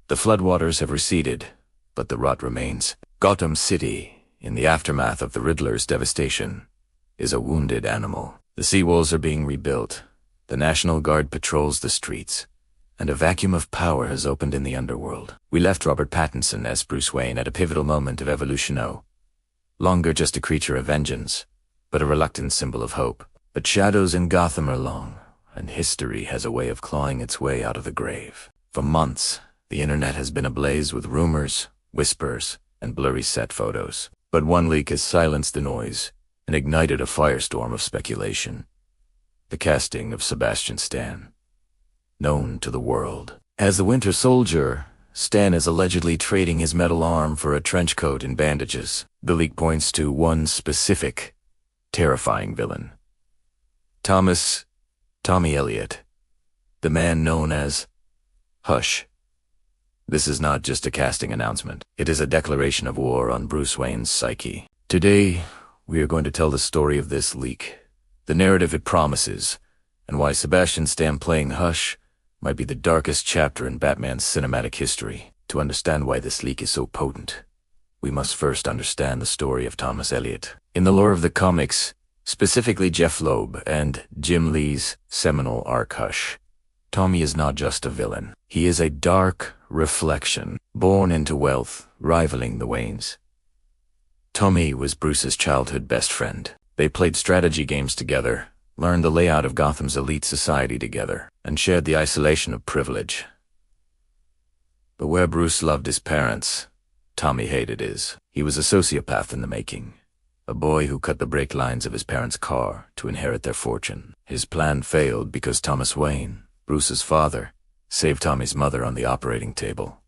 The floodwaters have receded, but the rot remains. Gotham City, in the aftermath of the Riddler's devastation, is a wounded animal. The seawalls are being rebuilt, the National Guard patrols the streets, and a vacuum of power has opened in the underworld. We left Robert Pattinson as Bruce Wayne at a pivotal moment of evolution. No longer just a creature of vengeance, but a reluctant symbol of hope. But shadows in Gotham are long, and history has a way of clawing its way out of the grave. For months, the internet has been ablaze with rumors, whispers, and blurry set photos. But one leak has silenced the noise and ignited a firestorm of speculation. The casting of Sebastian Stan, known to the world as the Winter Soldier. Stan is allegedly trading his metal arm for a trench coat and bandages. The leak points to one specific, terrifying villain. Tommy Elliot, the man known as Hush. This is not just a casting announcement. It is a declaration of war on Bruce Wayne's psyche. Today, we are going to tell the story of this leak, the narrative it promises, and why Sebastian Stan playing Hush might be the darkest chapter in Batman's cinematic history. To understand why this leak is so potent, we must first understand the story of Thomas Elliot. In the lore of the comics, specifically Jeff Loeb and Jim Lee's seminal arc Hush, Tommy is not just a villain. He is a dark reflection, born into wealth, rivaling the Waynes. Tommy was Bruce's childhood best friend. They played strategy games together, learned the layout of Gotham's elite society together, and shared the isolation of privilege. But where Bruce loved his parents, Tommy hated his. He was a sociopath in the making, a boy who cut the brake lines of his parents' car to inherit their fortune. His plan failed because Thomas Wayne, Bruce's father, saved Tommy's mother on the operating table.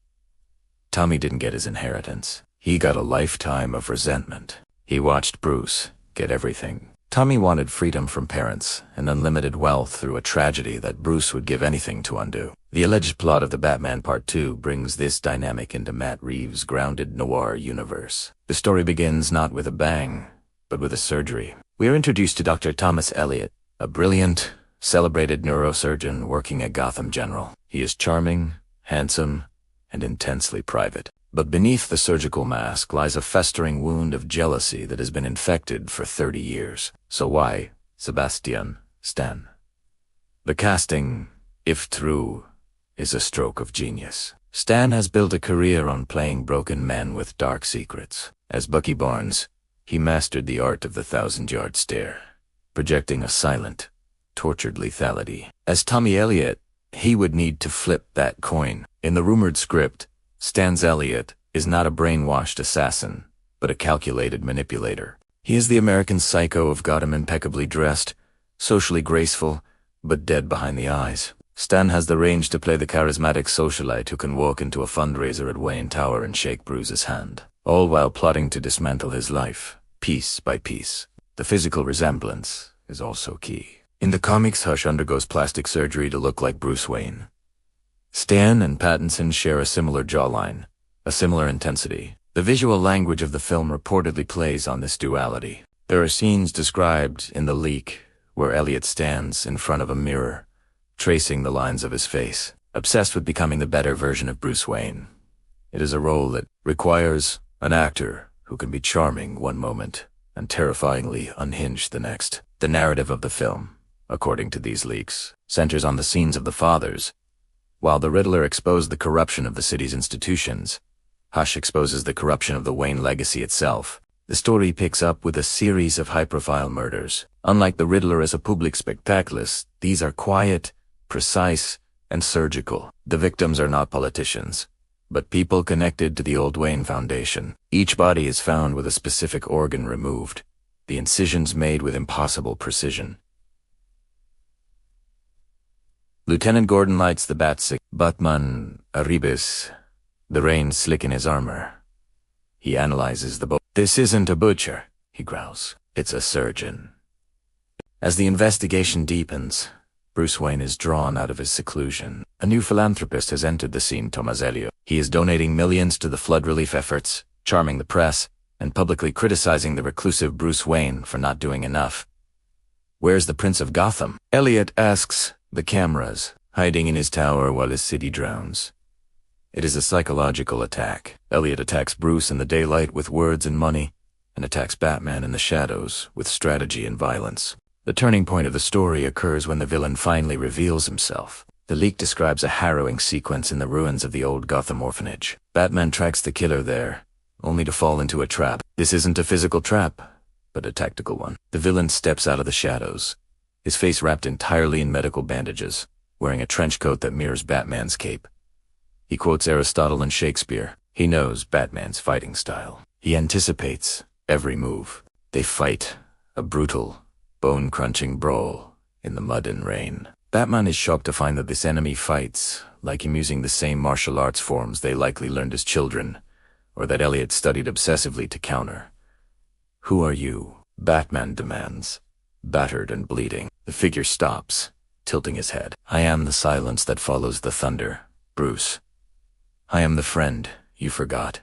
Tommy didn't get his inheritance. He got a lifetime of resentment. He watched Bruce get everything. Tommy wanted freedom from parents and unlimited wealth through a tragedy that Bruce would give anything to undo. The alleged plot of The Batman Part 2 brings this dynamic into Matt Reeves' grounded noir universe. The story begins not with a bang, but with a surgery. We are introduced to Dr. Thomas Elliot, a brilliant, celebrated neurosurgeon working at Gotham General. He is charming, handsome, and intensely private. But beneath the surgical mask lies a festering wound of jealousy that has been infected for 30 years. So why Sebastian Stan? The casting, if true, is a stroke of genius. Stan has built a career on playing broken men with dark secrets. As Bucky Barnes, he mastered the art of the 1,000-yard stare, projecting a silent, tortured lethality. As Tommy Elliot, he would need to flip that coin. In the rumored script, Stan's Elliot is not a brainwashed assassin, but a calculated manipulator. He is the American Psycho of Gotham, impeccably dressed, socially graceful, but dead behind the eyes. Stan has the range to play the charismatic socialite who can walk into a fundraiser at Wayne Tower and shake Bruce's hand, all while plotting to dismantle his life, piece by piece. The physical resemblance is also key. In the comics, Hush undergoes plastic surgery to look like Bruce Wayne. Stan and Pattinson share a similar jawline, a similar intensity. The visual language of the film reportedly plays on this duality. There are scenes described in the leak where Elliot stands in front of a mirror, tracing the lines of his face, obsessed with becoming the better version of Bruce Wayne. It is a role that requires an actor who can be charming one moment and terrifyingly unhinged the next. The narrative of the film, according to these leaks, centers on the scenes of the fathers. While the Riddler exposed the corruption of the city's institutions, Hush exposes the corruption of the Wayne legacy itself. The story picks up with a series of high-profile murders. Unlike the Riddler as a public spectaculist, these are quiet, precise, and surgical. The victims are not politicians, but people connected to the old Wayne Foundation. Each body is found with a specific organ removed, the incisions made with impossible precision. Lieutenant Gordon lights the bat-sick. Batman Arribas, the rain slick in his armor. He analyzes the "This isn't a butcher," he growls. "It's a surgeon." As the investigation deepens, Bruce Wayne is drawn out of his seclusion. A new philanthropist has entered the scene, Thomas Elliot. He is donating millions to the flood relief efforts, charming the press, and publicly criticizing the reclusive Bruce Wayne for not doing enough. "Where's the Prince of Gotham?" Elliot asks the cameras, hiding in his tower while his city drowns. It is a psychological attack. Elliot attacks Bruce in the daylight with words and money, and attacks Batman in the shadows with strategy and violence. The turning point of the story occurs when the villain finally reveals himself. The leak describes a harrowing sequence in the ruins of the old Gotham orphanage. Batman tracks the killer there, only to fall into a trap. This isn't a physical trap, but a tactical one. The villain steps out of the shadows, his face wrapped entirely in medical bandages, wearing a trench coat that mirrors Batman's cape. He quotes Aristotle and Shakespeare. He knows Batman's fighting style. He anticipates every move. They fight, a brutal, bone-crunching brawl in the mud and rain. Batman is shocked to find that this enemy fights like him using the same martial arts forms they likely learned as children, or that Elliot studied obsessively to counter. "Who are you?" Batman demands, battered and bleeding. The figure stops, tilting his head. "I am the silence that follows the thunder, Bruce. I am the friend you forgot."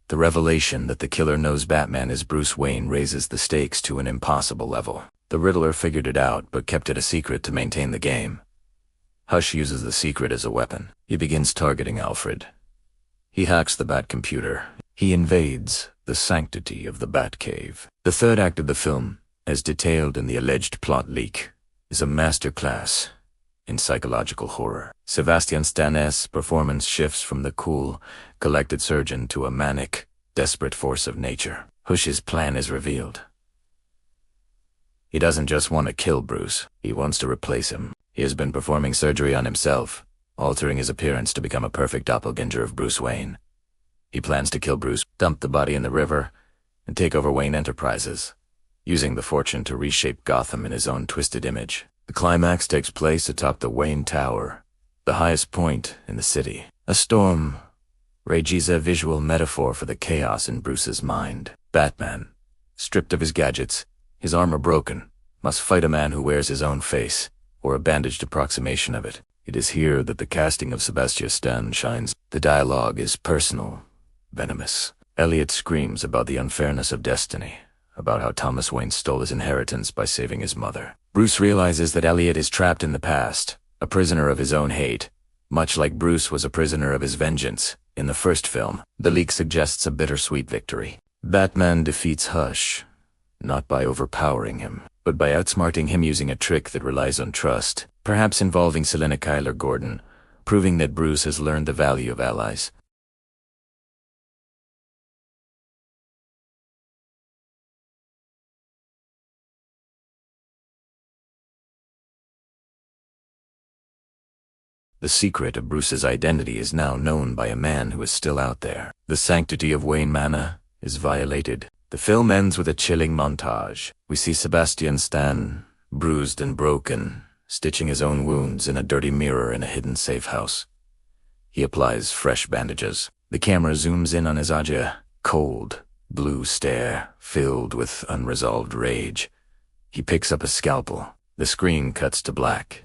The revelation that the killer knows Batman is Bruce Wayne raises the stakes to an impossible level. The Riddler figured it out, but kept it a secret to maintain the game. Hush uses the secret as a weapon. He begins targeting Alfred. He hacks the Bat computer. He invades the sanctity of the Batcave. The third act of the film, as detailed in the alleged plot leak, is a masterclass in psychological horror. Sebastian Stan's performance shifts from the cool, collected surgeon to a manic, desperate force of nature. Hush's plan is revealed. He doesn't just want to kill Bruce, he wants to replace him. He has been performing surgery on himself, altering his appearance to become a perfect doppelganger of Bruce Wayne. He plans to kill Bruce, dump the body in the river, and take over Wayne Enterprises, using the fortune to reshape Gotham in his own twisted image. The climax takes place atop the Wayne Tower, the highest point in the city. A storm rages, a visual metaphor for the chaos in Bruce's mind. Batman, stripped of his gadgets, his armor broken, must fight a man who wears his own face, or a bandaged approximation of it. It is here that the casting of Sebastian Stan shines. The dialogue is personal, venomous. Elliot screams about the unfairness of destiny, about how Thomas Wayne stole his inheritance by saving his mother. Bruce realizes that Elliot is trapped in the past, a prisoner of his own hate, much like Bruce was a prisoner of his vengeance in the first film. The leak suggests a bittersweet victory. Batman defeats Hush, not by overpowering him, but by outsmarting him using a trick that relies on trust, perhaps involving Selina Kyler Gordon, proving that Bruce has learned the value of allies. The secret of Bruce's identity is now known by a man who is still out there. The sanctity of Wayne Manor is violated. The film ends with a chilling montage. We see Sebastian Stan, bruised and broken, stitching his own wounds in a dirty mirror in a hidden safe house. He applies fresh bandages. The camera zooms in on his cold, blue stare, filled with unresolved rage. He picks up a scalpel. The screen cuts to black.